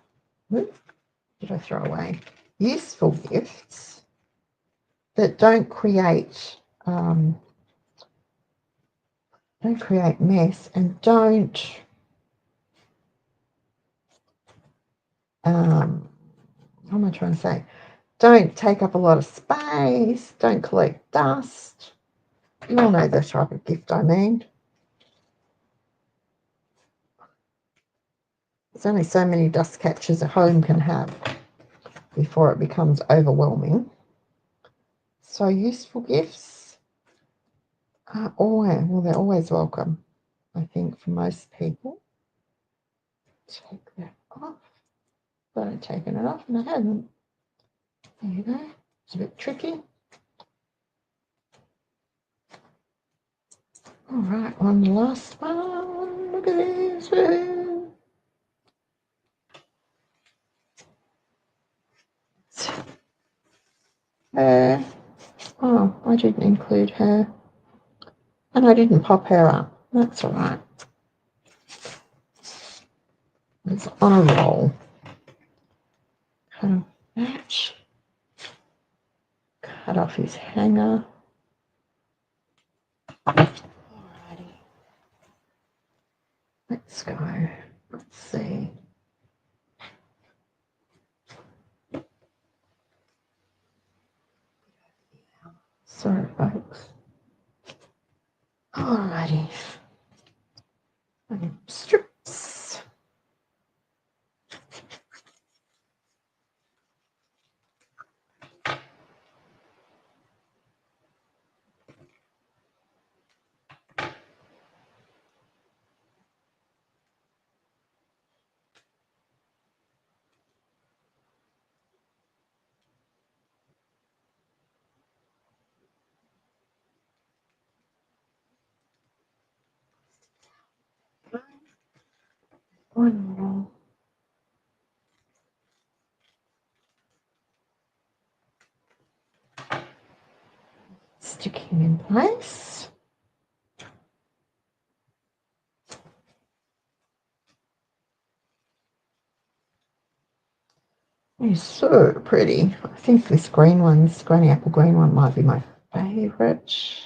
did I throw away? Useful gifts that don't create mess and don't what am I trying to say? Don't take up a lot of space, don't collect dust. You all know the type of gift I mean. There's only so many dust catchers a home can have before it becomes overwhelming. So useful gifts are always, well, they're always welcome, I think, for most people. Take that off. But I've taken it off and I hadn't. There you go. It's a bit tricky. All right, one last one. Look at this. Her. Oh, I didn't include her. And I didn't pop her up. That's all right. It's on a roll. Cut off that. Cut off his hanger. Alrighty. Let's go. Let's see. Sorry, folks. Alrighty. Strips. One more. Sticking in place. It's so pretty. I think this green one's Granny Apple green one might be my favourite.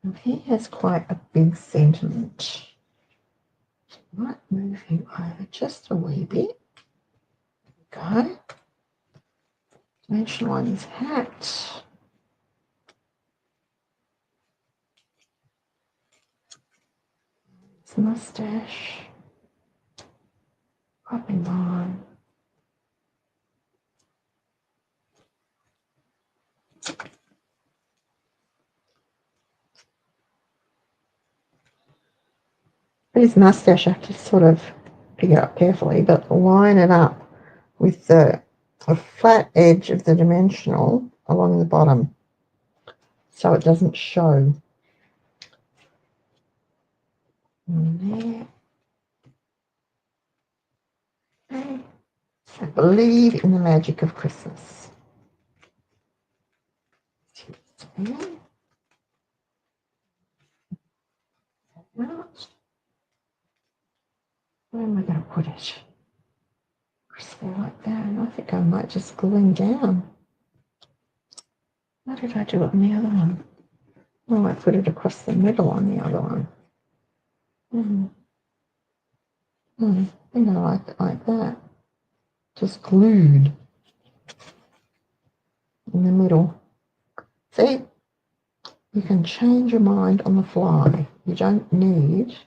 And he has quite a big sentiment. Might move him over just a wee bit. There we go. Dimensional on his hat. His mustache. Popping on. His mustache, I have to sort of pick it up carefully, but line it up with the flat edge of the dimensional along the bottom so it doesn't show. And there. Okay. I believe in the magic of Christmas. Where am I going to put it? Crispy like that. And I think I might just glue him down. How did I do it on the other one? Oh, I put it across the middle on the other one. I think I like it like that. Just glued in the middle. See? You can change your mind on the fly. You don't need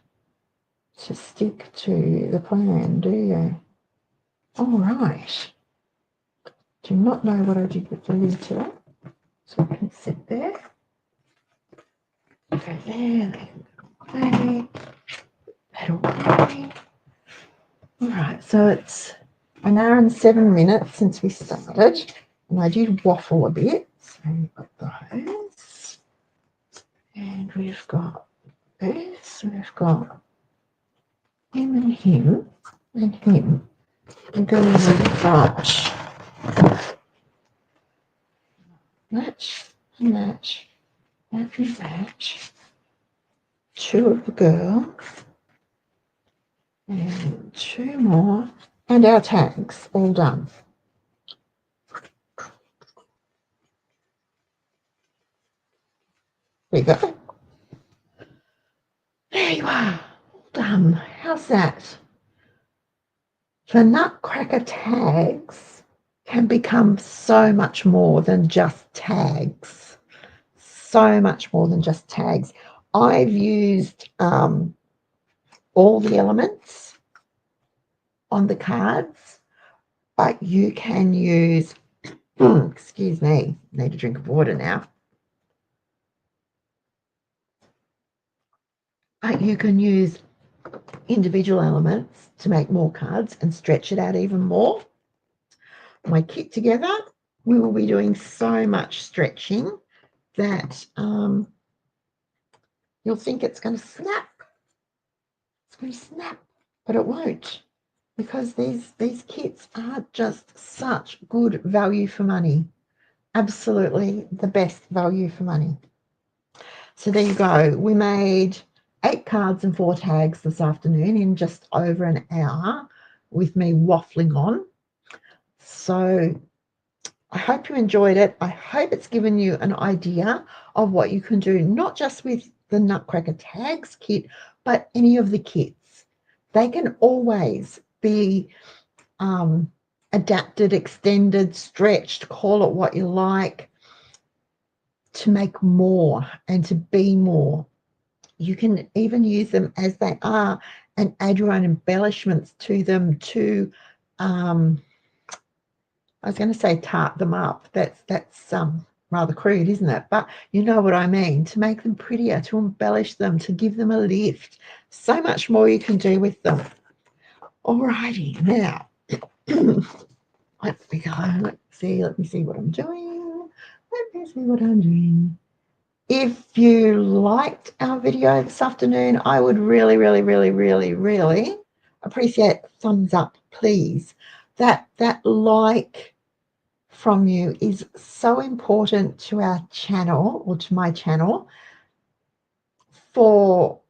to stick to the plan, do you? All right. Do not know what I did with the lid to it. So I can sit there. Go there. Okay. That away. All right. So it's an hour and 7 minutes since we started. And I did waffle a bit. So we've got those. And we've got this. We've got him and him and him. And then we've got match, match, match, match. Two of the girl. And two more. And our tags all done. There you go. There you are. All done. How's that? The Nutcracker tags can become so much more than just tags. So much more than just tags. I've used all the elements on the cards, but you can use, excuse me, need a drink of water now. But you can use individual elements to make more cards and stretch it out even more. My kit together, we will be doing so much stretching that you'll think it's going to snap. It's going to snap, but it won't, because these kits are just such good value for money. Absolutely the best value for money. So there you go. We made 8 cards and 4 tags this afternoon in just over an hour with me waffling on. So I hope you enjoyed it. I hope it's given you an idea of what you can do, not just with the Nutcracker tags kit, but any of the kits. They can always be adapted, extended, stretched, call it what you like, to make more and to be more. You can even use them as they are and add your own embellishments to them to, I was going to say tart them up. That's rather crude, isn't it? But you know what I mean, to make them prettier, to embellish them, to give them a lift. So much more you can do with them. Alrighty, now, let me go. Let me see what I'm doing. Let me see what I'm doing. If you liked our video this afternoon, I would really, really, really, really, really appreciate thumbs up, please. That like from you is so important to our channel, or to my channel, for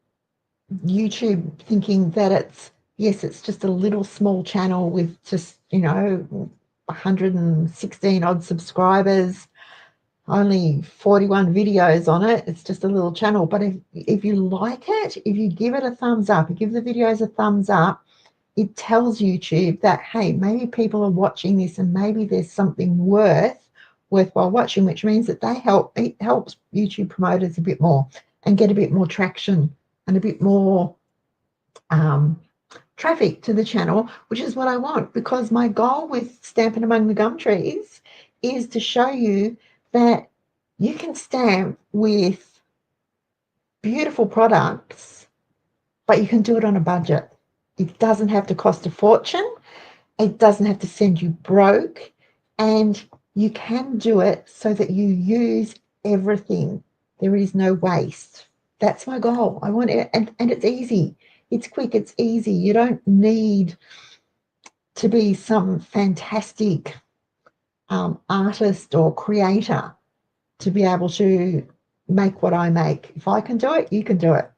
YouTube thinking that it's, yes, it's just a little small channel with just, 116 odd subscribers, only 41 videos on it. It's just a little channel. But if you like it, if you give it a thumbs up, you give the videos a thumbs up, it tells YouTube that, hey, maybe people are watching this and maybe there's something worthwhile watching, which means that it helps YouTube promoters a bit more and get a bit more traction and a bit more traffic to the channel, which is what I want, because my goal with Stampin' Among the Gum Trees is to show you that you can stamp with beautiful products, but you can do it on a budget. It doesn't have to cost a fortune. It doesn't have to send you broke. And you can do it so that you use everything. There is no waste. That's my goal. I want it, and it's easy. It's quick. It's easy. You don't need to be some fantastic artist or creator to be able to make what I make. If I can do it, you can do it.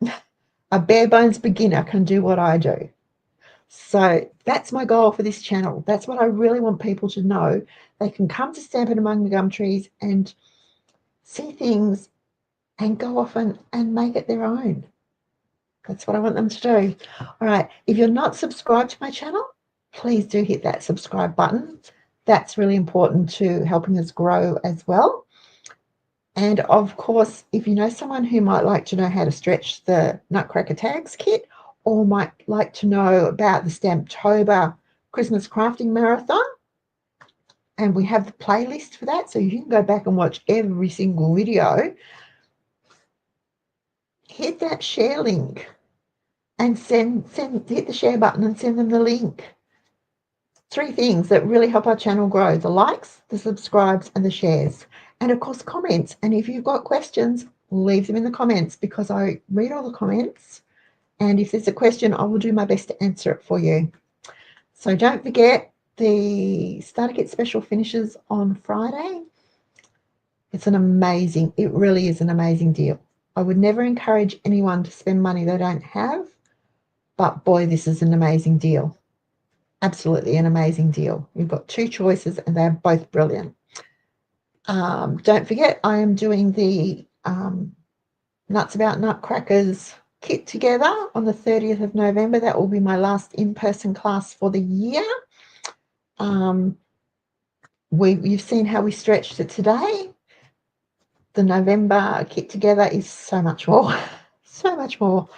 A bare bones beginner can do what I do. So that's my goal for this channel. That's what I really want people to know. They can come to Stampin' Among the Gum Trees and see things and go off and make it their own. That's what I want them to do. All right. If you're not subscribed to my channel, please do hit that subscribe button. That's really important to helping us grow as well. And of course, if you know someone who might like to know how to stretch the Nutcracker Tags kit, or might like to know about the Stamptober Christmas Crafting Marathon, and we have the playlist for that, so you can go back and watch every single video, hit that share link and hit the share button and send them the link. 3 things that really help our channel grow: the likes, the subscribes, and the shares. And of course, comments. And if you've got questions, leave them in the comments, because I read all the comments. And if there's a question, I will do my best to answer it for you. So don't forget, the Starter Kit special finishes on Friday. It really is an amazing deal. I would never encourage anyone to spend money they don't have, but boy, this is an amazing deal. Absolutely an amazing deal. You've got 2 choices and they're both brilliant. Don't forget, I am doing the Nuts About Nutcrackers kit together on the 30th of November. That will be my last in-person class for the year. You've seen how we stretched it today. The November kit together is so much more, so much more.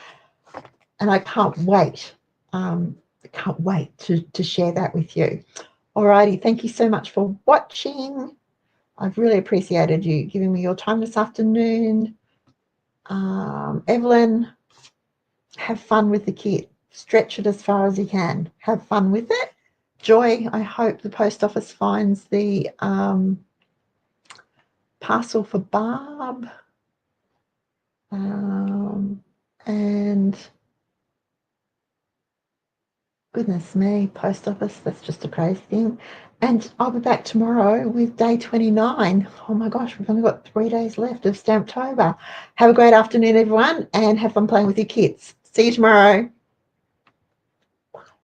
And I can't wait. To share that with you. Alrighty, thank you so much for watching. I've really appreciated you giving me your time this afternoon. Evelyn, have fun with the kit. Stretch it as far as you can. Have fun with it. Joy, I hope the post office finds the parcel for Barb. And goodness me, post office, that's just a crazy thing. And I'll be back tomorrow with day 29. Oh my gosh, we've only got 3 days left of Stamptober. Have a great afternoon, everyone, and have fun playing with your kits. See you tomorrow.